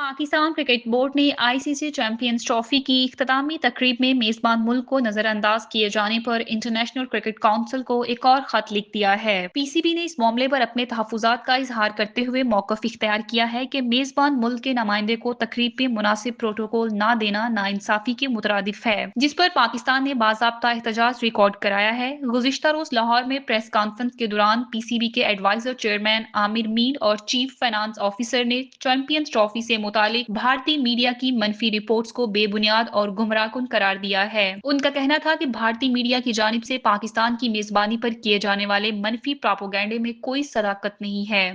Pakistan cricket board ने ICC champions trophy की इख्तितामी तकरीब में मेजबान मुल्क को नजरअंदाज किए जाने पर इंटरनेशनल क्रिकेट काउंसिल को एक और खत लिख दिया है। पीसीबी ने इस मामले पर अपने तहफुजात का इजहार करते हुए मौकफ इख्तियार किया है कि मेजबान मुल्क के नुमाइंदे को तकरीब में मुनासिब प्रोटोकॉल न देना नाइंसाफी के मुतरादिफ है, जिस पर पाकिस्तान ने बाज़ाब्ता एहतजाज रिकॉर्ड कराया है। गुज़िश्ता रोज लाहौर में प्रेस कॉन्फ्रेंस के दौरान पीसीबी के एडवाइजर चेयरमैन आमिर मीर और चीफ फाइनेंस ऑफिसर ने चैंपियंस ट्रॉफी से मुतालिक भारतीय मीडिया की मनफी रिपोर्ट्स को बेबुनियाद और गुमराहकुन करार दिया है। उनका कहना था कि भारतीय मीडिया की जानिब से पाकिस्तान की मेजबानी पर किए जाने वाले मनफी प्रोपेगेंडे में कोई सदाकत नहीं है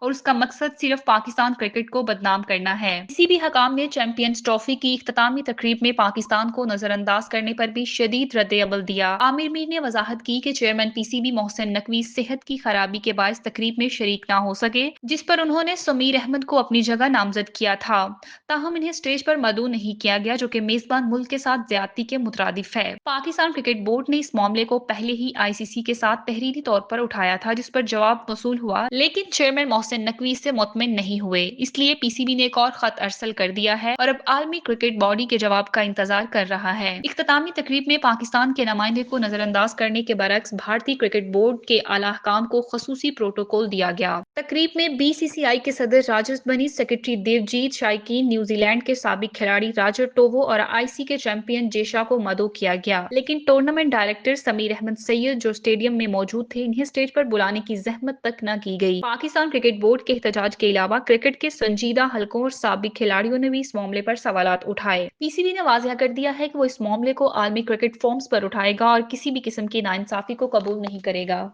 और उसका मकसद सिर्फ पाकिस्तान क्रिकेट को बदनाम करना है। किसी भी हकाम ने चैंपियंस ट्रॉफी की इख्तितामी तकरीब में पाकिस्तान को नजरअंदाज करने पर भी शदीद रद्द-ए-अमल दिया। आमिर मीर ने वजाहत की कि चेयरमैन पीसीबी मोहसिन नकवी सेहत की खराबी के बायस तकरीब में शरीक न हो सके, जिस पर उन्होंने समीर अहमद को अपनी जगह नामजद किया था। ताहम इन्हें स्टेज पर मदऊ नहीं किया गया, जो कि मेजबान मुल्क के साथ ज्यादती के मुतरादिफ है। पाकिस्तान क्रिकेट बोर्ड ने इस मामले को पहले ही आईसीसी के साथ तहरीरी तौर पर उठाया था, जिस पर जवाब मौसूल हुआ, लेकिन चेयरमैन मोहसिन नकवी से मुतमिन नहीं हुए। इसलिए पीसीबी ने एक और खत अरसल कर दिया है और अब आलमी क्रिकेट बॉडी के जवाब का इंतजार कर रहा है। इख्तितामी तकरीब में पाकिस्तान के नुमाइंदे को नजरअंदाज करने के बरक्स भारतीय क्रिकेट बोर्ड के आला हुकाम को खसूसी प्रोटोकॉल दिया गया। तकरीब में बीसीसीआई के सदर राजस बनी, सेक्रेटरी देवजीत शाइकीन, न्यूजीलैंड के साबिक खिलाड़ी राजर टोवो और आईसी के चैंपियन जेशा को मदऊ किया गया, लेकिन टूर्नामेंट डायरेक्टर समीर अहमद सैयद, जो स्टेडियम में मौजूद थे, इन्हें स्टेज पर बुलाने की जहमत तक न की गई। पाकिस्तान क्रिकेट बोर्ड के एहतजाज के अलावा क्रिकेट के संजीदा हलकों और साबिक खिलाड़ियों ने भी इस मामले पर सवालात उठाए। पीसीबी ने वाज़ेह कर दिया है कि वो इस मामले को आलमी क्रिकेट फॉर्म्स पर उठाएगा और किसी भी किस्म की नाइंसाफी को कबूल नहीं करेगा।